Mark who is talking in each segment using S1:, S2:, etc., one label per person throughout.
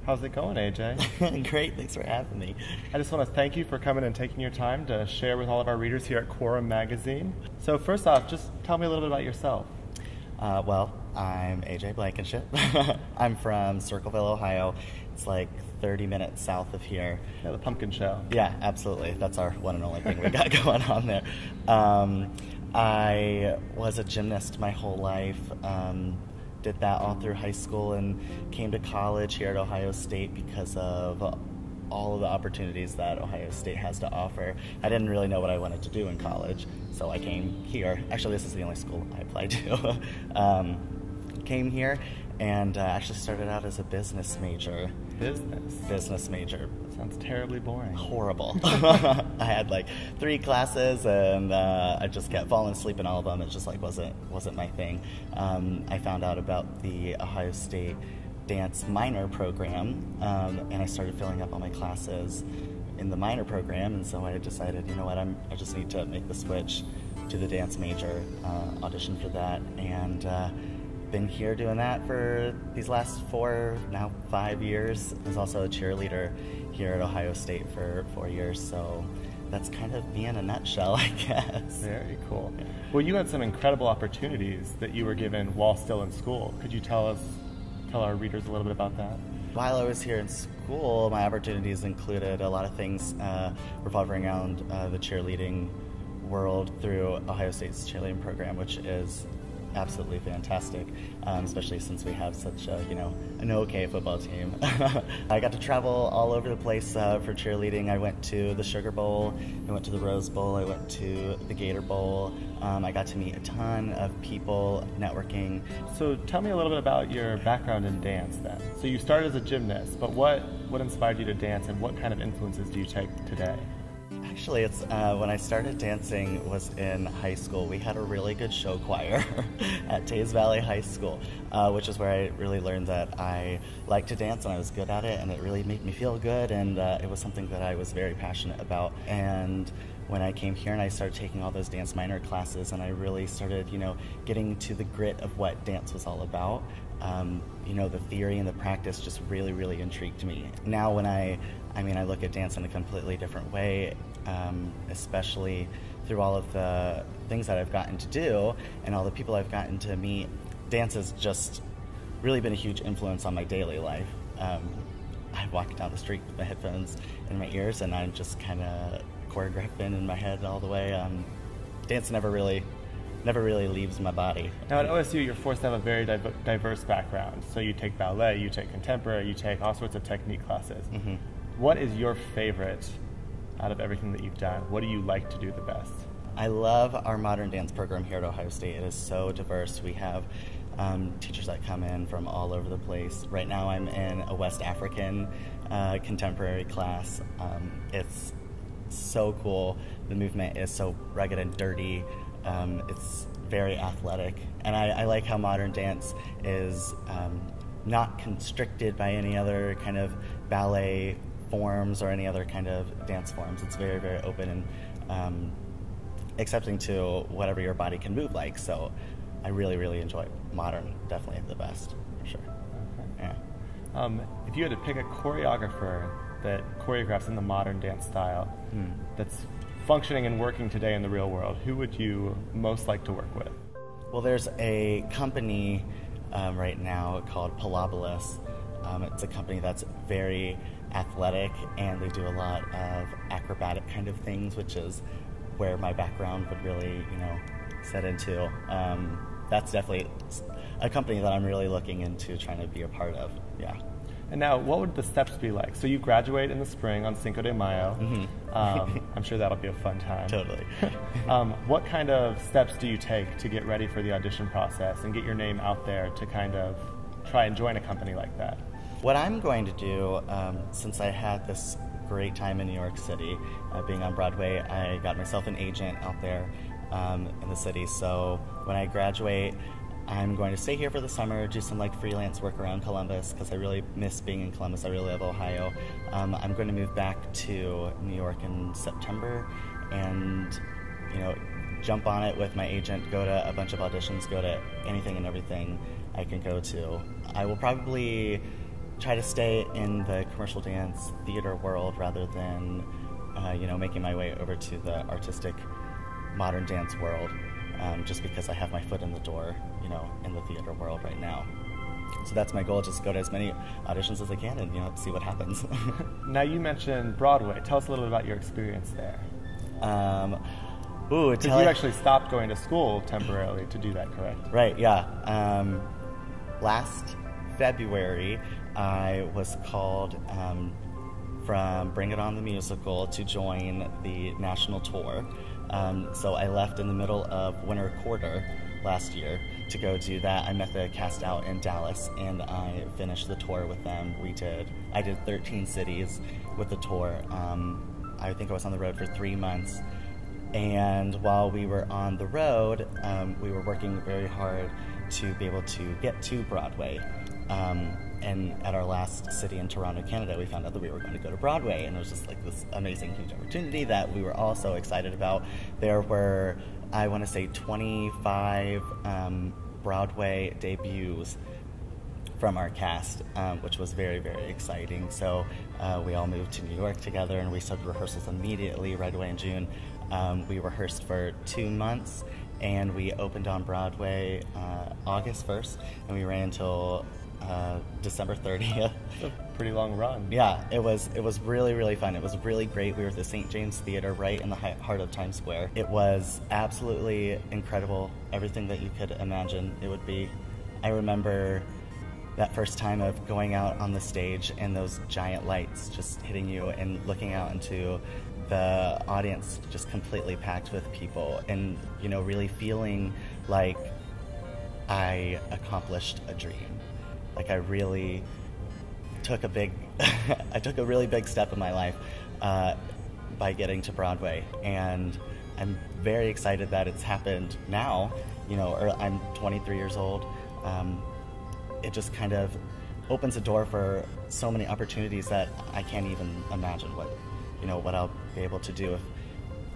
S1: How's it going, AJ?
S2: Great, thanks for having me.
S1: I just want to thank you for coming and taking your time to share with all of our readers here at Quorum magazine. So first off, just tell me a little bit about yourself.
S2: Well, I'm A.J Blankenship. I'm from Circleville, Ohio. It's like 30 minutes south of here.
S1: Yeah, the pumpkin show.
S2: Yeah, absolutely. That's our one and only thing we got going on there. I was a gymnast my whole life. Did that all through high school and came to college here at Ohio State because of all of the opportunities that Ohio State has to offer. I didn't really know what I wanted to do in college, so I came here. Actually, this is the only school I applied to. Came here and actually started out as a business major. Business major.
S1: Sounds terribly boring.
S2: Horrible. I had like 3 classes and I just kept falling asleep in all of them. It just like wasn't my thing. I found out about the Ohio State dance minor program and I started filling up all my classes in the minor program, and so I decided, you know what, I just need to make the switch to the dance major, audition for that, and been here doing that for these last 4, now 5 years. I was also a cheerleader here at Ohio State for 4 years, so that's kind of me in a nutshell, I guess.
S1: Very cool. Well, you had some incredible opportunities that you were given while still in school. Could you tell our readers a little bit about that?
S2: While I was here in school, my opportunities included a lot of things revolving around the cheerleading world through Ohio State's cheerleading program, which is absolutely fantastic, especially since we have such an okay football team. I got to travel all over the place for cheerleading. I went to the Sugar Bowl, I went to the Rose Bowl, I went to the Gator Bowl. I got to meet a ton of people, networking.
S1: So tell me a little bit about your background in dance then. So you started as a gymnast, but what inspired you to dance, and what kind of influences do you take today?
S2: Actually, it's when I started dancing was in high school. We had a really good show choir at Tays Valley High School, which is where I really learned that I liked to dance and I was good at it, and it really made me feel good, and it was something that I was very passionate about. And when I came here and I started taking all those dance minor classes, and I really started, getting to the grit of what dance was all about, the theory and the practice just really, really intrigued me. Now when I look at dance in a completely different way, especially through all of the things that I've gotten to do and all the people I've gotten to meet. Dance has just really been a huge influence on my daily life. I walk down the street with my headphones in my ears and I'm just kind of choreographing in my head all the way. Dance never really leaves my body.
S1: Now at OSU, you're forced to have a very diverse background. So you take ballet, you take contemporary, you take all sorts of technique classes. Mm-hmm. What is your favorite out of everything that you've done? What do you like to do the best?
S2: I love our modern dance program here at Ohio State. It is so diverse. We have teachers that come in from all over the place. Right now I'm in a West African contemporary class. It's so cool. The movement is so rugged and dirty. It's very athletic. And I like how modern dance is not constricted by any other kind of ballet forms or any other kind of dance forms. It's very, very open and accepting to whatever your body can move like. So I really, really enjoy modern. Definitely the best, for sure.
S1: Okay.
S2: Yeah.
S1: If you had to pick a choreographer that choreographs in the modern dance style that's functioning and working today in the real world, who would you most like to work with?
S2: Well, there's a company right now called Pilabolus. It's a company that's very athletic, and they do a lot of acrobatic kind of things, which is where my background would really, set into. That's definitely a company that I'm really looking into trying to be a part of. Yeah.
S1: And now, what would the steps be like? So you graduate in the spring on Cinco de Mayo. Mm-hmm. I'm sure that'll be a fun time.
S2: Totally.
S1: What kind of steps do you take to get ready for the audition process and get your name out there to kind of try and join a company like that?
S2: What I'm going to do, since I had this great time in New York City, being on Broadway, I got myself an agent out there in the city. So when I graduate, I'm going to stay here for the summer, do some freelance work around Columbus, because I really miss being in Columbus. I really love Ohio. I'm going to move back to New York in September and, jump on it with my agent, go to a bunch of auditions, go to anything and everything I can go to. I will probably try to stay in the commercial dance theater world rather than, making my way over to the artistic modern dance world, just because I have my foot in the door, in the theater world right now. So that's my goal, just go to as many auditions as I can and, see what happens.
S1: Now, you mentioned Broadway. Tell us a little bit about your experience there. Because you actually stopped going to school temporarily to do that, correct?
S2: Right, yeah. Last February, I was called from Bring It On the Musical to join the national tour. So I left in the middle of winter quarter last year to go do that. I met the cast out in Dallas, and I finished the tour with them. I did 13 cities with the tour. I think I was on the road for 3 months. And while we were on the road, we were working very hard to be able to get to Broadway. And at our last city in Toronto, Canada, we found out that we were going to go to Broadway, and it was just like this amazing, huge opportunity that we were all so excited about. There were, I want to say, 25 Broadway debuts from our cast, which was very, very exciting. So we all moved to New York together, and we started rehearsals immediately right away in June. We rehearsed for 2 months, and we opened on Broadway August 1st, and we ran until December 30th.
S1: It's a pretty long run.
S2: Yeah, it was really, really fun. It was really great. We were at the St. James Theater right in the heart of Times Square. It was absolutely incredible, everything that you could imagine it would be. I remember that first time of going out on the stage and those giant lights just hitting you and looking out into the audience just completely packed with people, and really feeling like I accomplished a dream. Like I really took I took a really big step in my life by getting to Broadway, and I'm very excited that it's happened now. I'm 23 years old. It just kind of opens a door for so many opportunities that I can't even imagine what I'll be able to do.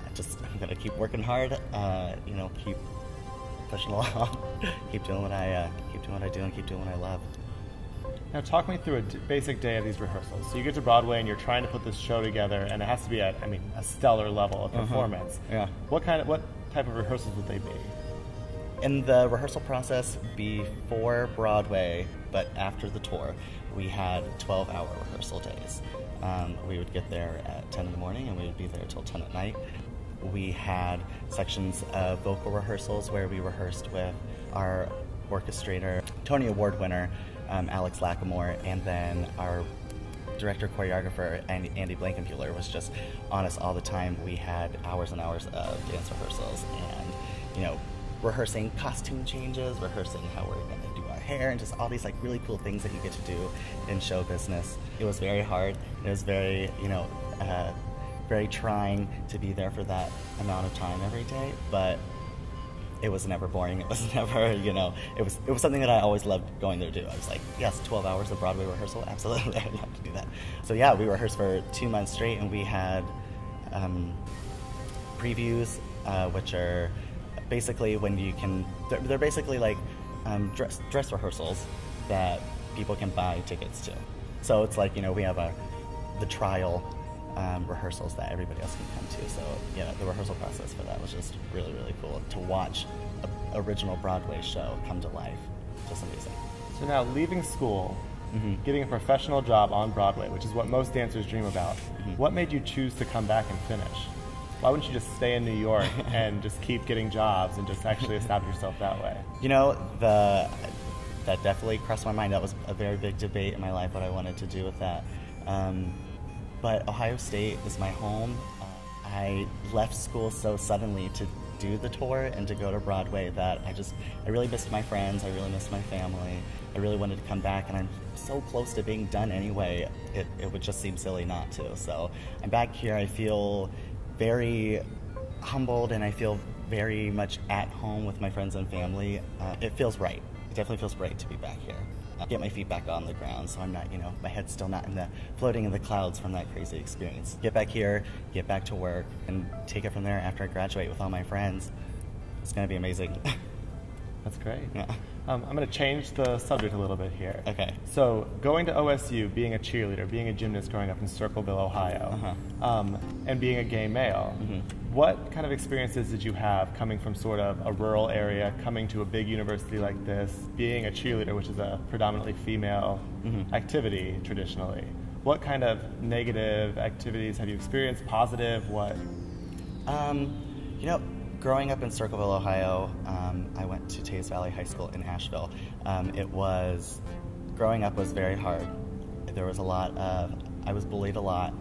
S2: I'm gonna keep working hard, keep pushing along, keep doing what I do, and keep doing what I love.
S1: Now, talk me through a basic day of these rehearsals. So you get to Broadway, and you're trying to put this show together, and it has to be at, a stellar level of performance.
S2: Yeah.
S1: What type of rehearsals would they be?
S2: In the rehearsal process before Broadway, but after the tour, we had 12-hour rehearsal days. We would get there at 10 in the morning, and we would be there till 10 at night. We had sections of vocal rehearsals where we rehearsed with our orchestrator, Tony Award winner, Alex Lacamoire, and then our director choreographer, A.J Blankenship, was just on us all the time. We had hours and hours of dance rehearsals and, rehearsing costume changes, rehearsing how we're going to do our hair, and just all these really cool things that you get to do in show business. It was very hard. It was very, very trying to be there for that amount of time every day, but it was never boring. It was never, it was something that I always loved going there to do. I was like, yes, 12 hours of Broadway rehearsal, absolutely, I'd love to do that. So yeah, we rehearsed for 2 months straight, and we had previews, which are basically they're basically like dress rehearsals that people can buy tickets to. So it's like, we have the trial rehearsals that everybody else can come to. So the rehearsal process for that was just really, really cool to watch an original Broadway show come to life. Just amazing.
S1: So now, leaving school, getting a professional job on Broadway, which is what most dancers dream about, what made you choose to come back and finish? Why wouldn't you just stay in New York and just keep getting jobs and just actually establish yourself that way?
S2: That definitely crossed my mind. That was a very big debate in my life, what I wanted to do with that. But Ohio State is my home. I left school so suddenly to do the tour and to go to Broadway that I really missed my friends, I really missed my family. I really wanted to come back, and I'm so close to being done anyway, it would just seem silly not to. So I'm back here. I feel very humbled, and I feel very much at home with my friends and family. It feels right. It definitely feels right to be back here. Get my feet back on the ground, so I'm not, my head's still not floating in the clouds from that crazy experience. Get back here, get back to work, and take it from there after I graduate with all my friends. It's going to be amazing.
S1: That's great.
S2: Yeah.
S1: I'm going to change the subject a little bit here.
S2: Okay.
S1: So, going to OSU, being a cheerleader, being a gymnast growing up in Circleville, Ohio, and being a gay male, what kind of experiences did you have coming from sort of a rural area, coming to a big university like this, being a cheerleader, which is a predominantly female activity traditionally? What kind of negative activities have you experienced? Positive? What?
S2: You know, growing up in Circleville, Ohio, I went to Tays Valley High School in Asheville. Growing up was very hard. There was I was bullied a lot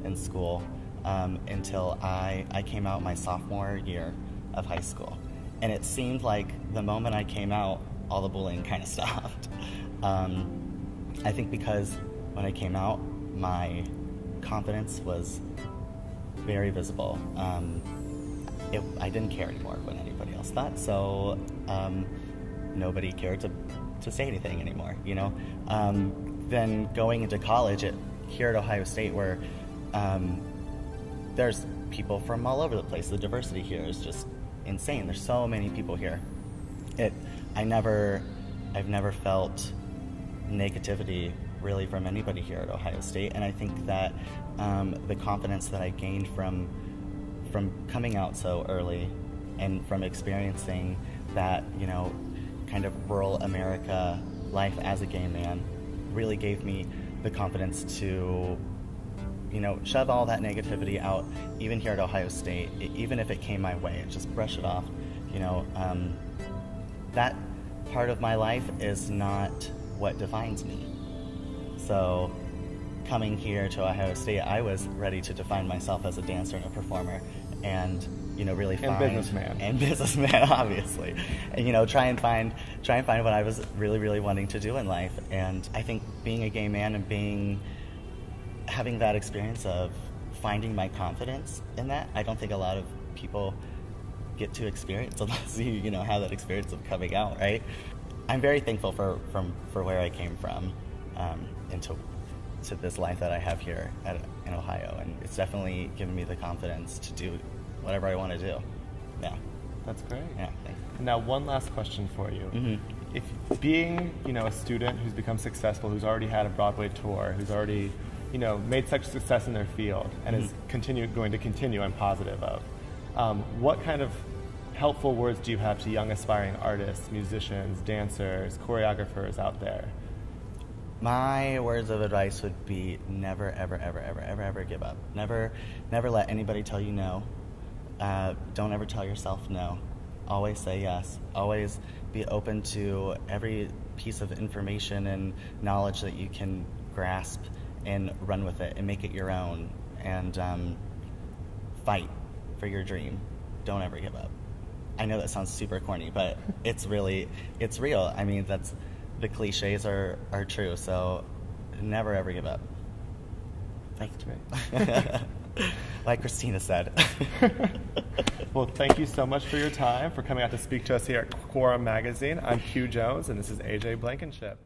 S2: in school until I came out my sophomore year of high school. And it seemed like the moment I came out, all the bullying kind of stopped. I think because when I came out, my confidence was very visible. I didn't care anymore what anybody else thought, so nobody cared to say anything anymore, you know? Then going into college here at Ohio State, where there's people from all over the place. The diversity here is just insane. There's so many people here. I've never felt negativity really from anybody here at Ohio State, and I think that the confidence that I gained from coming out so early and from experiencing that, you know, kind of rural America life as a gay man really gave me the confidence to, you know, shove all that negativity out, even here at Ohio State, even if it came my way, and just brush it off. You know, that part of my life is not what defines me. So coming here to Ohio State, I was ready to define myself as a dancer and a performer, and, you know, really find... And businessman, obviously. And, you know, try and find what I was really, really wanting to do in life. And I think being a gay man and having that experience of finding my confidence in that, I don't think a lot of people get to experience unless you know, have that experience of coming out, right? I'm very thankful for where I came from, to this life that I have here in Ohio, and it's definitely given me the confidence to do whatever I want to do. Yeah.
S1: That's great.
S2: Yeah, thanks.
S1: Now, one last question for you. If being, you know, a student who's become successful, who's already had a Broadway tour, who's already, you know, made such success in their field, and is going to continue, I'm positive of, what kind of helpful words do you have to young aspiring artists, musicians, dancers, choreographers out there?
S2: My words of advice would be never, ever, ever, ever, ever, ever give up. Never let anybody tell you no. Don't ever tell yourself no. Always say yes. Always be open to every piece of information and knowledge that you can grasp and run with it and make it your own. And fight for your dream. Don't ever give up. I know that sounds super corny, but it's real. I mean, the cliches are true, so never ever give up. Thanks. Like Christina said.
S1: Well, thank you so much for your time, for coming out to speak to us here at Quorum Magazine. I'm Hugh Jones, and this is A.J Blankenship.